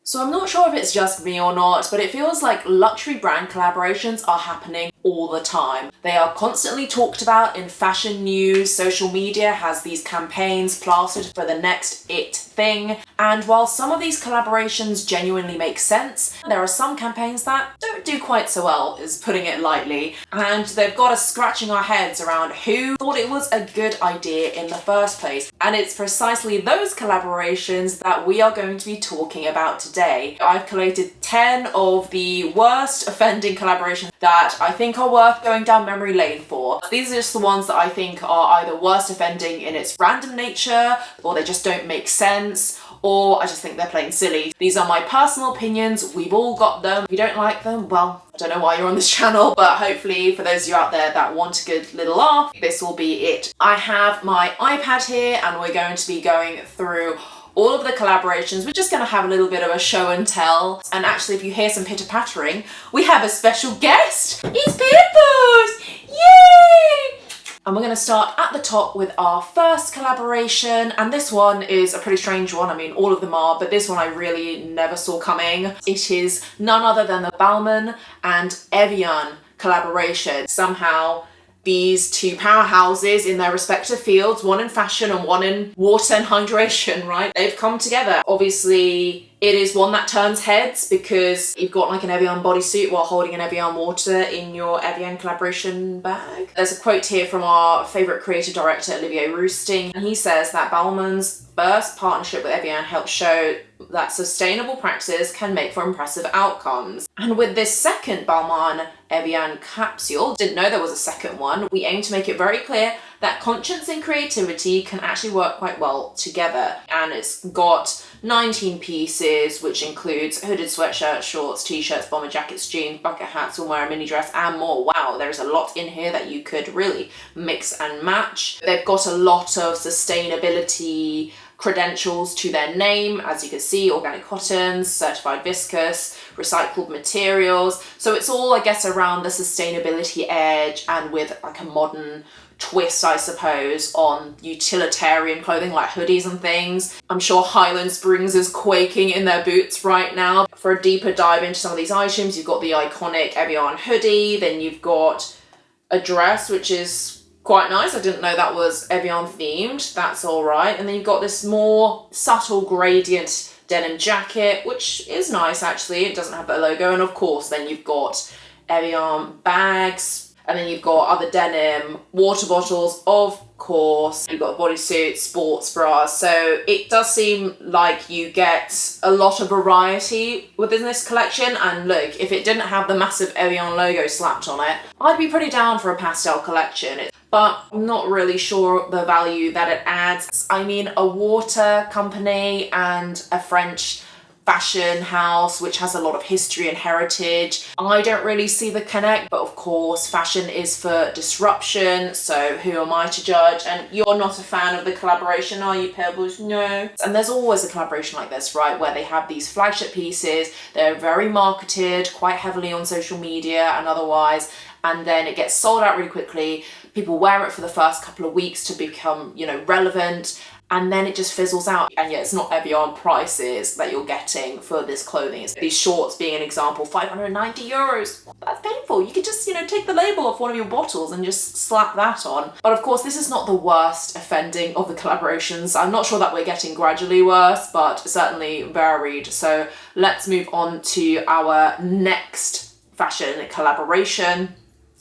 So I'm not sure if it's just me or not, but it feels like luxury brand collaborations are happening all the time. They are constantly talked about in fashion news, social media has these campaigns plastered for the next it thing, and while some of these collaborations genuinely make sense, there are some campaigns that don't do quite so well, is putting it lightly, and they've got us scratching our heads around who thought it was a good idea in the first place. And it's precisely those collaborations that we are going to be talking about today. I've collated 10 of the worst offending collaborations that I think are worth going down memory lane for. These are just the ones that I think are either worst offending in its random nature, or they just don't make sense, or I just think they're plain silly. These are my personal opinions, we've all got them. If you don't like them, well, I don't know why you're on this channel, but hopefully for those of you out there that want a good little laugh, this will be it. I have my iPad here and we're going to be going through all of the collaborations. We're just going to have a little bit of a show and tell. And actually, if you hear some pitter-pattering, we have a special guest. It's Pippers! Yay! And we're going to start at the top with our first collaboration, and this one is a pretty strange one. I mean, all of them are, but this one I really never saw coming. It is none other than the Balmain and Evian collaboration. Somehow, these two powerhouses in their respective fields, one in fashion and one in water and hydration, right? They've come together. Obviously, it is one that turns heads because you've got like an Evian bodysuit while holding an Evian water in your Evian collaboration bag. There's a quote here from our favourite creative director, Olivier Roosting, and he says that Balmain's first partnership with Evian helped show that sustainable practices can make for impressive outcomes. And with this second Balmain Evian capsule, didn't know there was a second one, we aim to make it very clear that conscience and creativity can actually work quite well together. And it's got 19 pieces, which includes hooded sweatshirts, shorts, t-shirts, bomber jackets, jeans, bucket hats, swimwear, a mini dress, and more. Wow, there's a lot in here that you could really mix and match. They've got a lot of sustainability credentials to their name, as you can see, organic cottons, certified viscose, recycled materials. So it's all, I guess, around the sustainability edge and with like a modern twist, I suppose, on utilitarian clothing like hoodies and things. I'm sure Highland Springs is quaking in their boots right now. For a deeper dive into some of these items, you've got the iconic Evian hoodie, then you've got a dress, which is quite nice. I didn't know that was Evian themed. That's all right. And then you've got this more subtle gradient denim jacket, which is nice actually. It doesn't have the logo. And of course, then you've got Evian bags, and then you've got other denim, water bottles, of course. You've got bodysuits, sports bras. So it does seem like you get a lot of variety within this collection. And look, if it didn't have the massive Evian logo slapped on it, I'd be pretty down for a pastel collection. But I'm not really sure the value that it adds. I mean, a water company and a French fashion house which has a lot of history and heritage, I don't really see the connect. But of course, fashion is for disruption, so who am I to judge? And you're not a fan of the collaboration, are you, Pebbles? No. And there's always a collaboration like this, right, where they have these flagship pieces, they're very marketed quite heavily on social media and otherwise, and then it gets sold out really quickly. People wear it for the first couple of weeks to become, you know, relevant, and then it just fizzles out. And yet it's not Evian prices that you're getting for this clothing. It's these shorts being an example, 590 euros. That's painful. You could just, you know, take the label off one of your bottles and just slap that on. But of course, this is not the worst offending of the collaborations. I'm not sure that we're getting gradually worse, but certainly varied. So let's move on to our next fashion collaboration.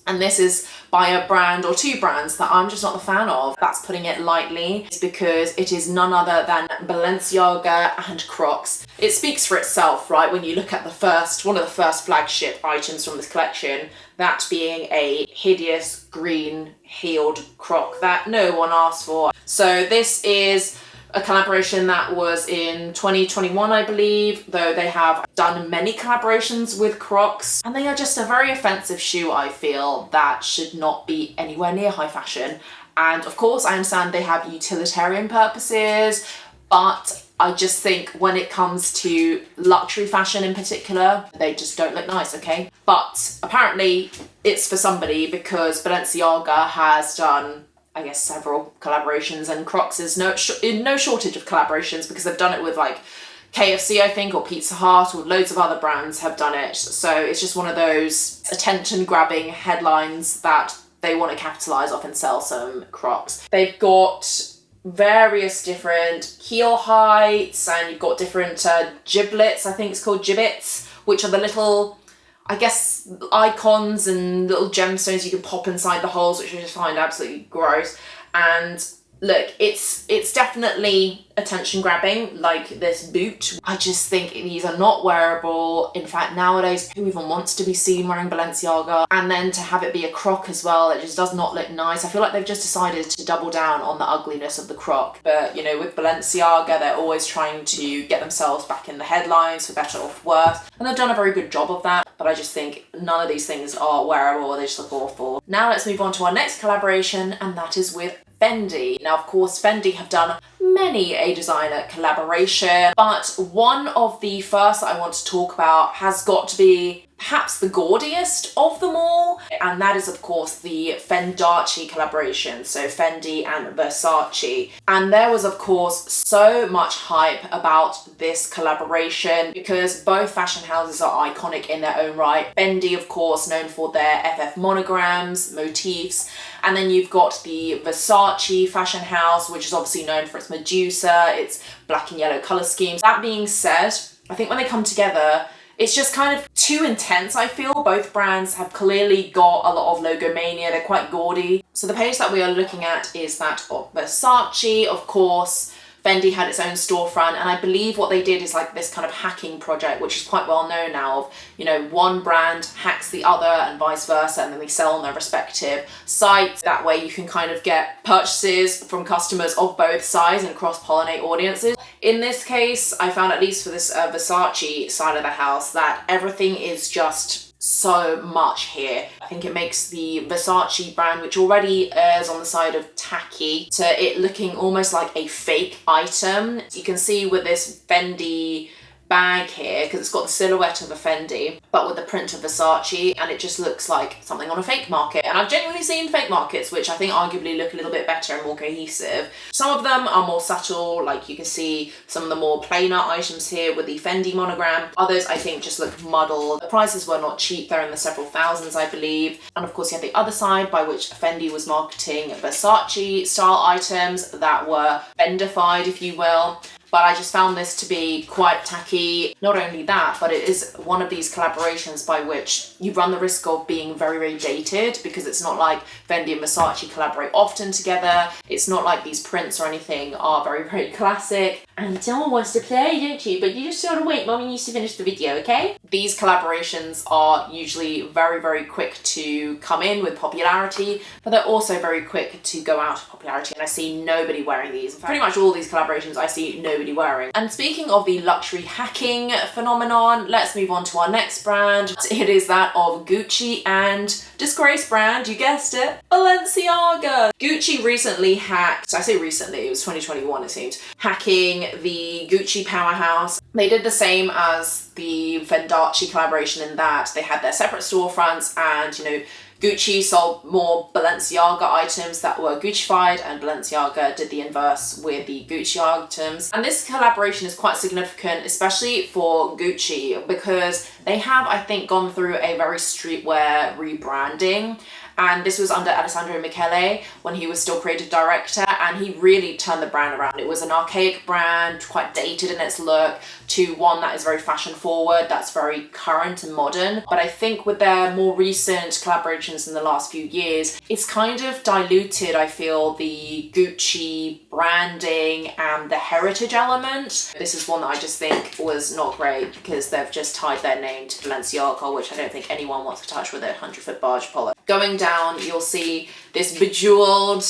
And this is by a brand or two brands that I'm just not a fan of. That's putting it lightly. It's because it is none other than Balenciaga and Crocs. It speaks for itself, right? When you look at one of the first flagship items from this collection, that being a hideous green heeled Croc that no one asked for. So this is a collaboration that was in 2021, I believe, though they have done many collaborations with Crocs, and they are just a very offensive shoe, I feel, that should not be anywhere near high fashion. And of course, I understand they have utilitarian purposes, but I just think when it comes to luxury fashion in particular, they just don't look nice, okay? But apparently it's for somebody, because Balenciaga has done, I guess, several collaborations, and Crocs is in no shortage of collaborations because they've done it with like KFC, I think, or Pizza Hut, or loads of other brands have done it. So it's just one of those attention-grabbing headlines that they want to capitalize off and sell some Crocs. They've got various different heel heights, and you've got different giblets, I think it's called gibbets, which are the little, I guess, icons and little gemstones you can pop inside the holes, which I just find absolutely gross. And look, it's definitely attention grabbing, like this boot. I just think these are not wearable. In fact, nowadays, who even wants to be seen wearing Balenciaga? And then to have it be a Croc as well, it just does not look nice. I feel like they've just decided to double down on the ugliness of the Croc. But, you know, with Balenciaga, they're always trying to get themselves back in the headlines, for better or for worse. And they've done a very good job of that. But I just think none of these things are wearable. They just look awful. Now let's move on to our next collaboration, and that is with Fendi. Now, of course, Fendi have done many a designer collaboration, but one of the first that I want to talk about has got to be perhaps the gaudiest of them all, and that is, of course, the Fendace collaboration, so Fendi and Versace. And there was, of course, so much hype about this collaboration because both fashion houses are iconic in their own right. Fendi, of course, known for their FF monograms, motifs, and then you've got the Versace fashion house, which is obviously known for its Medusa, its black and yellow colour schemes. That being said, I think when they come together, it's just kind of too intense, I feel. Both brands have clearly got a lot of logo mania. They're quite gaudy. So the page that we are looking at is that of Versace. Of course, Fendi had its own storefront, and I believe what they did is like this kind of hacking project, which is quite well known now, of, you know, one brand hacks the other and vice versa, and then they sell on their respective sites. That way you can kind of get purchases from customers of both sides and cross-pollinate audiences. In this case, I found, at least for this Versace side of the house, that everything is just so much here. I think it makes the Versace brand, which already errs on the side of tacky, to it looking almost like a fake item. You can see with this Fendi bag here, because it's got the silhouette of a Fendi, but with the print of Versace, and it just looks like something on a fake market. And I've genuinely seen fake markets, which I think arguably look a little bit better and more cohesive. Some of them are more subtle, like you can see some of the more plainer items here with the Fendi monogram. Others, I think, just look muddled. The prices were not cheap. They're in the several thousands, I believe. And of course, you have the other side, by which Fendi was marketing Versace style items that were Fendified, if you will. But I just found this to be quite tacky. Not only that, but it is one of these collaborations by which you run the risk of being very, very dated, because it's not like Fendi and Versace collaborate often together. It's not like these prints or anything are very, very classic. And someone wants to play, don't you? But you just gotta wait, Mommy needs to finish the video, okay? These collaborations are usually very, very quick to come in with popularity, but they're also very quick to go out of popularity. And I see nobody wearing these. In fact, pretty much all these collaborations I see nobody wearing. And speaking of the luxury hacking phenomenon, let's move on to our next brand. It is that of Gucci and disgraced brand, you guessed it, Balenciaga. Gucci recently hacked, I say recently, it was 2021 it seems, hacking the Gucci powerhouse. They did the same as the Fendace collaboration in that they had their separate storefronts, and, you know, Gucci sold more Balenciaga items that were Guccified, and Balenciaga did the inverse with the Gucci items. And this collaboration is quite significant, especially for Gucci, because they have, I think, gone through a very streetwear rebranding. And this was under Alessandro Michele when he was still creative director, and he really turned the brand around. It was an archaic brand, quite dated in its look, to one that is very fashion forward, that's very current and modern. But I think with their more recent collaborations in the last few years, it's kind of diluted, I feel, the Gucci branding and the heritage element. This is one that I just think was not great, because they've just tied their name to Balenciaga, which I don't think anyone wants to touch with a 100-foot barge pole. Going down, you'll see this bejeweled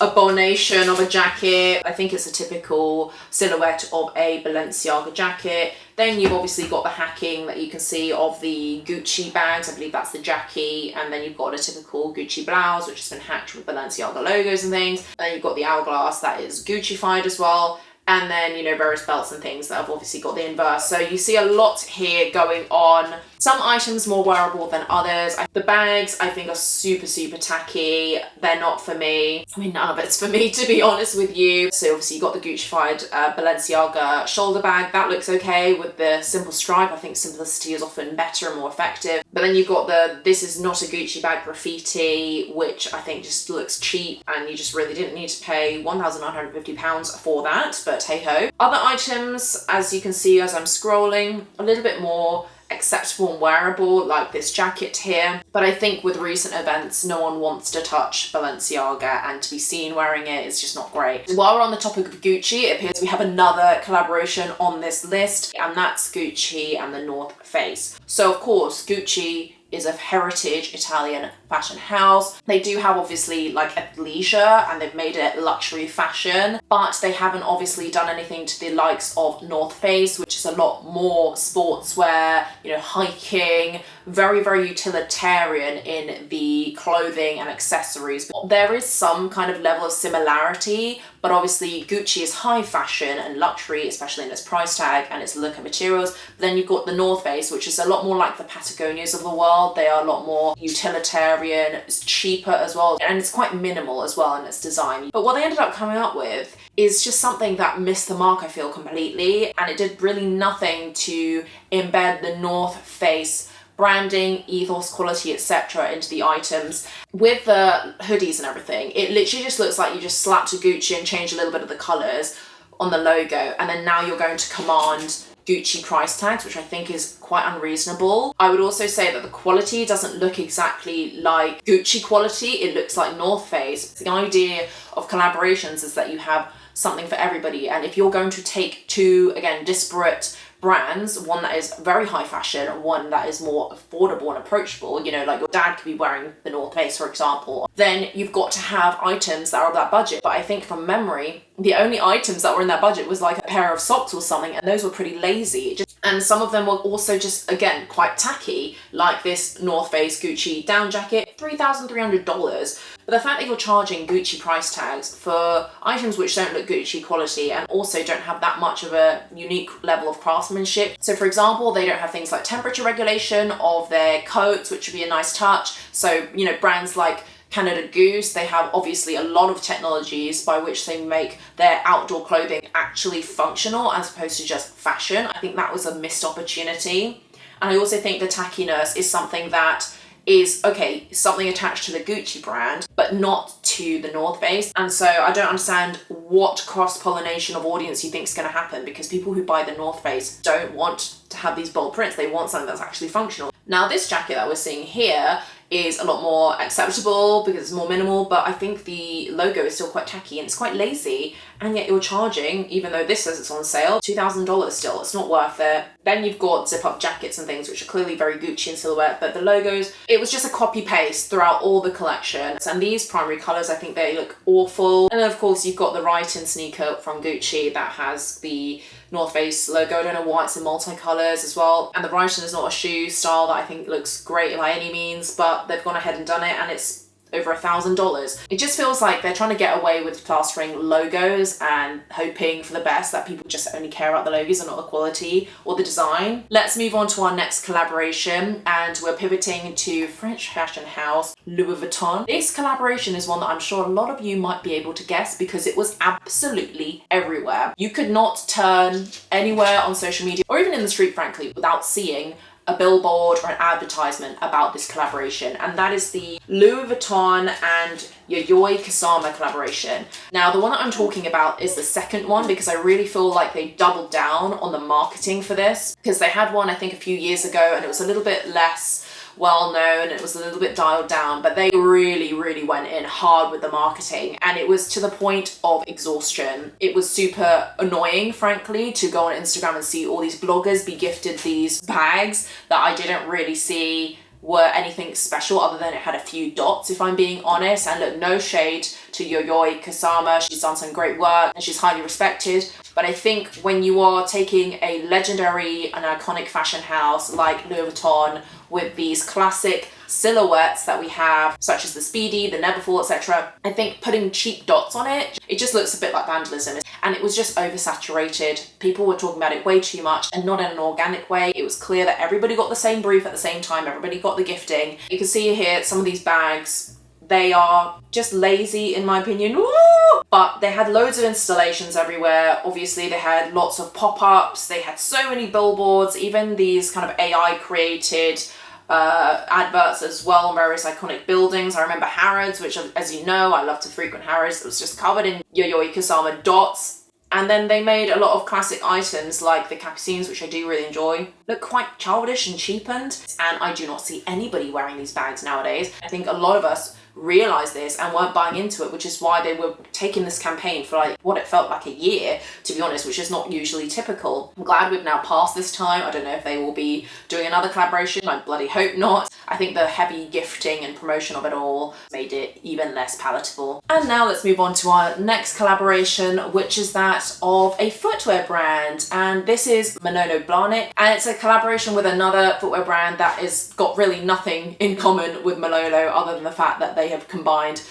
abomination of a jacket. I think it's a typical silhouette of a Balenciaga jacket. Then you've obviously got the hacking that you can see of the Gucci bags. I believe that's the Jackie. And then you've got a typical Gucci blouse, which has been hacked with Balenciaga logos and things. Then you've got the hourglass that is Guccified as well. And then, you know, various belts and things that have obviously got the inverse. So you see a lot here going on Some items more wearable than others. The bags I think are super tacky. They're not for me. I mean, none of it's for me, to be honest with you. So obviously you got the Gucci-fied Balenciaga shoulder bag. That looks okay with the simple stripe. I think simplicity is often better and more effective. But then you've got the "this is not a Gucci bag" graffiti, which I think just looks cheap, and you just really didn't need to pay £1,950 for that, but hey ho. Other items, as you can see as I'm scrolling, a little bit more acceptable and wearable, like this jacket here. But I think with recent events, no one wants to touch Balenciaga, and to be seen wearing it is just not great. While we're on the topic of Gucci, it appears we have another collaboration on this list, and that's Gucci and the North Face. So of course, Gucci is a heritage Italian fashion house. They do have obviously like athleisure, and they've made it luxury fashion, but they haven't obviously done anything to the likes of North Face, which is a lot more sportswear, you know, hiking, very utilitarian in the clothing and accessories. There is some kind of level of similarity, but obviously Gucci is high fashion and luxury, especially in its price tag and its look and materials. But then you've got the North Face, which is a lot more like the Patagonias of the world. They are a lot more utilitarian, it's cheaper as well, and it's quite minimal as well in its design. But what they ended up coming up with is just something that missed the mark, I feel, completely, and it did really nothing to embed the North Face branding, ethos, quality, etc. into the items. With the hoodies and everything, it literally just looks like you just slapped a Gucci and changed a little bit of the colours on the logo, and then now you're going to command Gucci price tags, which I think is quite unreasonable. I would also say that the quality doesn't look exactly like Gucci quality, it looks like North Face. The idea of collaborations is that you have something for everybody, and if you're going to take two, again, disparate brands, one that is very high fashion, one that is more affordable and approachable, you know, like your dad could be wearing the North Face, for example, then you've got to have items that are of that budget. But I think from memory, the only items that were in that budget was like a pair of socks or something, and those were pretty lazy. And some of them were also just, again, quite tacky, like this North Face Gucci down jacket, $3,300. But the fact that you're charging Gucci price tags for items which don't look Gucci quality and also don't have that much of a unique level of craftsmanship. So for example, they don't have things like temperature regulation of their coats, which would be a nice touch. So, you know, brands like Canada Goose, they have obviously a lot of technologies by which they make their outdoor clothing actually functional as opposed to just fashion. I think that was a missed opportunity. And I also think the tackiness is something that is, okay, something attached to the Gucci brand, but not to the North Face. And so I don't understand what cross-pollination of audience you think is going to happen, because people who buy the North Face don't want to have these bold prints. They want something that's actually functional. Now, this jacket that we're seeing here is a lot more acceptable because it's more minimal, but I think the logo is still quite tacky and it's quite lazy, and yet you're charging, even though this says it's on sale, $2,000 still. It's not worth it. Then you've got zip-up jackets and things which are clearly very Gucci in silhouette, but the logos, it was just a copy-paste throughout all the collections, and these primary colours, I think they look awful. And then of course you've got the Rhyton sneaker from Gucci that has the North Face logo. I don't know why it's in multicolours as well. And the Rhyton is not a shoe style that I think looks great by any means, but they've gone ahead and done it, and it's over $1,000. It just feels like they're trying to get away with plastering logos and hoping for the best, that people just only care about the logos and not the quality or the design. Let's move on to our next collaboration, and we're pivoting to French fashion house Louis Vuitton. This collaboration is one that I'm sure a lot of you might be able to guess because it was absolutely everywhere. You could not turn anywhere on social media or even in the street, frankly, without seeing a billboard or an advertisement about this collaboration, and that is the Louis Vuitton and Yayoi Kusama collaboration. Now, the one that I'm talking about is the second one, because I really feel like they doubled down on the marketing for this, because they had one I think a few years ago and it was a little bit less well known, it was a little bit dialed down, but they really went in hard with the marketing, and it was to the point of exhaustion. It was super annoying, frankly, to go on Instagram and see all these bloggers be gifted these bags that I didn't really see were anything special other than it had a few dots, if I'm being honest. And look, no shade to Yayoi Kusama, she's done some great work and she's highly respected, But I think when you are taking a legendary and iconic fashion house like Louis Vuitton with these classic silhouettes that we have, such as the Speedy, the Neverfull, etc., I think putting cheap dots on it, it just looks a bit like vandalism. And it was just oversaturated. People were talking about it way too much and not in an organic way. It was clear that everybody got the same brief at the same time, everybody got the gifting. You can see here some of these bags, they are just lazy in my opinion. Woo! But they had loads of installations everywhere. Obviously they had lots of pop-ups, they had so many billboards, even these kind of AI created adverts as well on various iconic buildings. I remember Harrods, which, as you know, I love to frequent Harrods. It was just covered in Yayoi Kusama dots. And then they made a lot of classic items like the capucines, which I do really enjoy. Look quite childish and cheapened. And I do not see anybody wearing these bags nowadays. I think a lot of us realized this and weren't buying into it, which is why they were taking this campaign for like what it felt like a year, to be honest, which is not usually typical. I'm glad we've now passed this time. I don't know if they will be doing another collaboration. I bloody hope not. I think the heavy gifting and promotion of it all made it even less palatable. And now let's move on to our next collaboration, which is that of a footwear brand. And this is Manolo Blahnik. And it's a collaboration with another footwear brand that has got really nothing in common with Manolo other than the fact that they have combined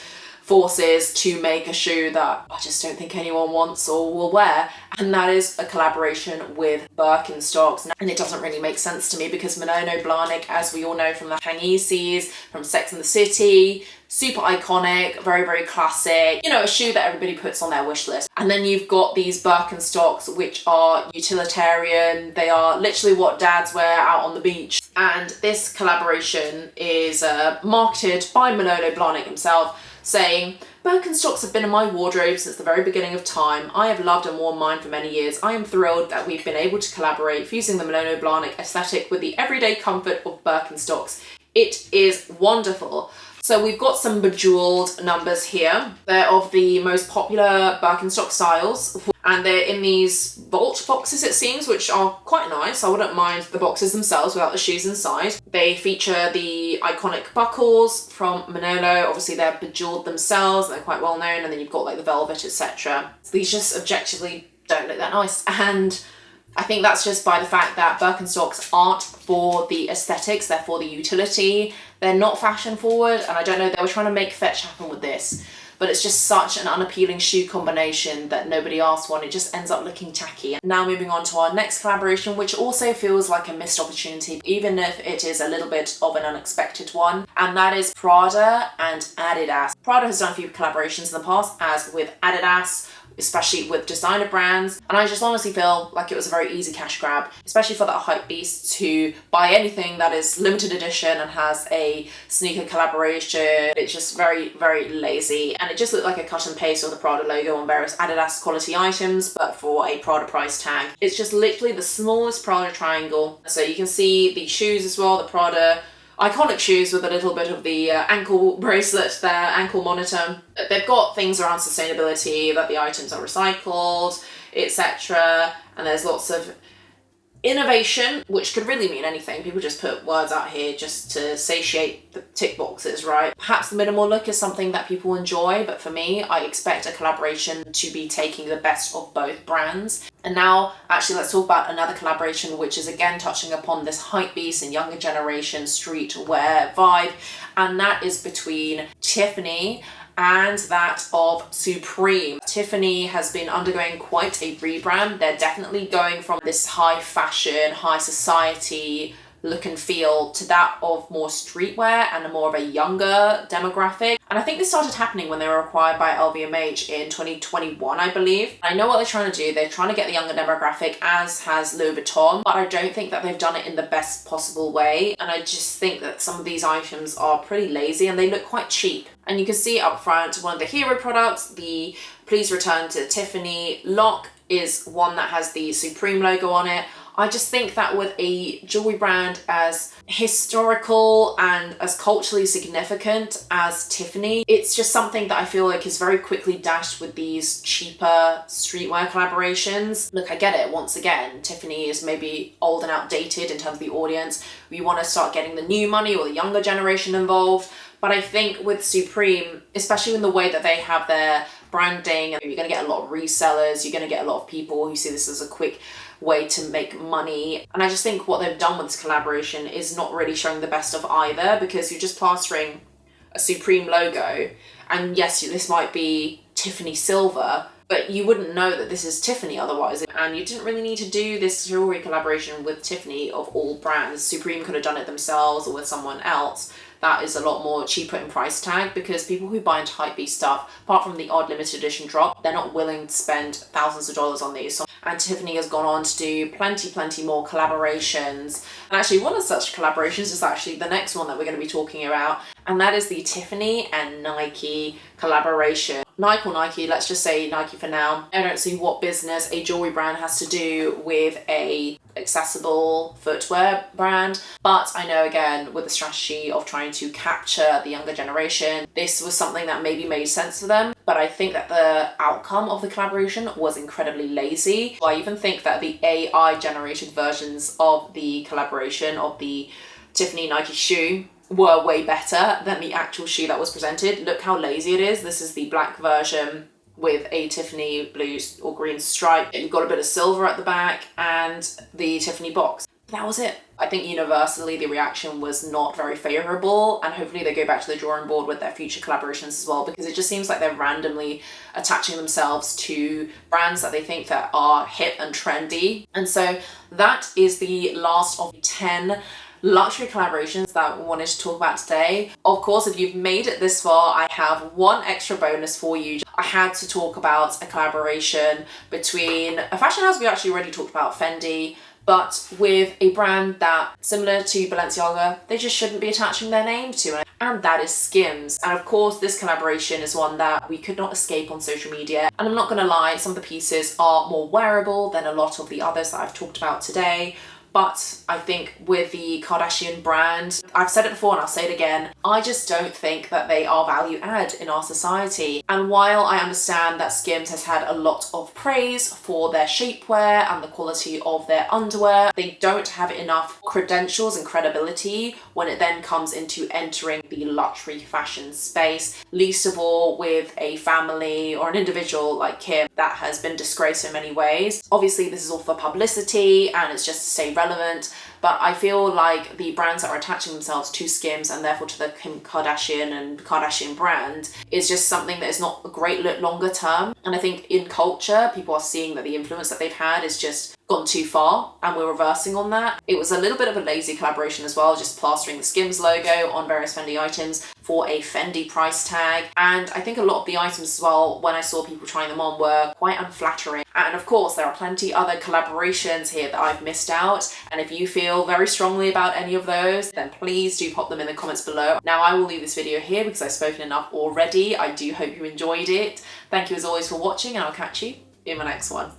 forces to make a shoe that I just don't think anyone wants or will wear, and that is a collaboration with Birkenstocks. And it doesn't really make sense to me because Manolo Blahnik, as we all know from the Hangieses, from Sex and the City, super iconic, very, very classic, you know, a shoe that everybody puts on their wish list. And then you've got these Birkenstocks, which are utilitarian. They are literally what dads wear out on the beach. And this collaboration is marketed by Manolo Blahnik himself, saying, Birkenstocks have been in my wardrobe since the very beginning of time. I have loved and worn mine for many years. I am thrilled that we've been able to collaborate, fusing the Manolo Blahnik aesthetic with the everyday comfort of Birkenstocks. It is wonderful. So we've got some bejeweled numbers here. They're of the most popular Birkenstock styles, and they're in these vault boxes, it seems, which are quite nice. I wouldn't mind the boxes themselves without the shoes inside. They feature the iconic buckles from Manolo. Obviously they're bejeweled themselves, they're quite well known, and then you've got like the velvet, etc. So these just objectively don't look that nice, and I think that's just by the fact that Birkenstocks aren't for the aesthetics, they're for the utility. They're not fashion forward, and I don't know, they were trying to make fetch happen with this, but it's just such an unappealing shoe combination that nobody asked for, and it just ends up looking tacky. Now moving on to our next collaboration, which also feels like a missed opportunity, even if it is a little bit of an unexpected one, and that is Prada and Adidas. Prada has done a few collaborations in the past, as with Adidas, especially with designer brands, and I just honestly feel like it was a very easy cash grab, especially for that hype beast to buy anything that is limited edition and has a sneaker collaboration. It's just very, very lazy, and it just looked like a cut and paste of the Prada logo on various Adidas quality items, but for a Prada price tag. It's just literally the smallest Prada triangle. So you can see the shoes as well, the Prada iconic shoes with a little bit of the ankle bracelet there, ankle monitor. They've got things around sustainability, that the items are recycled, etc. And there's lots of innovation, which could really mean anything. People just put words out here just to satiate the tick boxes, right? Perhaps the minimal look is something that people enjoy, but for me, I expect a collaboration to be taking the best of both brands. And now, actually, let's talk about another collaboration, which is again touching upon this hype beast and younger generation streetwear vibe, and that is between Tiffany and that of Supreme. Tiffany has been undergoing quite a rebrand. They're definitely going from this high fashion, high society look and feel to that of more streetwear and a more of a younger demographic. And I think this started happening when they were acquired by LVMH in 2021, I believe. I know what they're trying to do. They're trying to get the younger demographic, as has Louis Vuitton, but I don't think that they've done it in the best possible way. And I just think that some of these items are pretty lazy and they look quite cheap. And you can see up front, one of the hero products, the Please Return to Tiffany lock, is one that has the Supreme logo on it. I just think that with a jewelry brand as historical and as culturally significant as Tiffany, it's just something that I feel like is very quickly dashed with these cheaper streetwear collaborations. Look, I get it. Once again, Tiffany is maybe old and outdated in terms of the audience. We want to start getting the new money or the younger generation involved. But I think with Supreme, especially in the way that they have their branding, and you're going to get a lot of resellers, you're going to get a lot of people who see this as a quick way to make money. And I just think what they've done with this collaboration is not really showing the best of either, because you're just plastering a Supreme logo, and yes, this might be Tiffany silver, but you wouldn't know that this is Tiffany otherwise. And you didn't really need to do this jewelry collaboration with Tiffany of all brands. Supreme could have done it themselves or with someone else. That is a lot more cheaper in price tag, because people who buy into hypebeast stuff, apart from the odd limited edition drop, they're not willing to spend thousands of dollars on these. And Tiffany has gone on to do plenty more collaborations. And actually one of such collaborations is actually the next one that we're going to be talking about, and that is the Tiffany and Nike collaboration. Nike or Nike, let's just say Nike for now. I don't see what business a jewelry brand has to do with a accessible footwear brand, but I know, again, with the strategy of trying to capture the younger generation, this was something that maybe made sense for them. But I think that the outcome of the collaboration was incredibly lazy. I even think that the AI generated versions of the collaboration of the Tiffany Nike shoe were way better than the actual shoe that was presented. Look how lazy it is. This is the black version with a Tiffany blue or green stripe. You've got a bit of silver at the back and the Tiffany box. That was it. I think universally the reaction was not very favourable, and hopefully they go back to the drawing board with their future collaborations as well, because it just seems like they're randomly attaching themselves to brands that they think that are hip and trendy. And so that is the last of 10 luxury collaborations that we wanted to talk about today. Of course, if you've made it this far, I have one extra bonus for you. I had to talk about a collaboration between a fashion house we actually already talked about, Fendi, but with a brand that, similar to Balenciaga, they just shouldn't be attaching their name to, and that is Skims. And of course, this collaboration is one that we could not escape on social media. And I'm not gonna lie, some of the pieces are more wearable than a lot of the others that I've talked about today. But I think with the Kardashian brand, I've said it before and I'll say it again, I just don't think that they are value add in our society. And while I understand that Skims has had a lot of praise for their shapewear and the quality of their underwear, they don't have enough credentials and credibility when it then comes into entering the luxury fashion space, least of all with a family or an individual like Kim that has been disgraced in many ways. Obviously, this is all for publicity and it's just to stay relevant, but I feel like the brands that are attaching themselves to Skims and therefore to the Kim Kardashian and Kardashian brand is just something that is not a great look longer term. And I think in culture, people are seeing that the influence that they've had is just gone too far, and we're reversing on that. It was a little bit of a lazy collaboration as well, just plastering the Skims logo on various Fendi items for a Fendi price tag. And I think a lot of the items as well, when I saw people trying them on, were quite unflattering. And of course, there are plenty other collaborations here that I've missed out. And if you feel very strongly about any of those, then please do pop them in the comments below. Now, I will leave this video here because I've spoken enough already. I do hope you enjoyed it. Thank you as always for watching, and I'll catch you in my next one.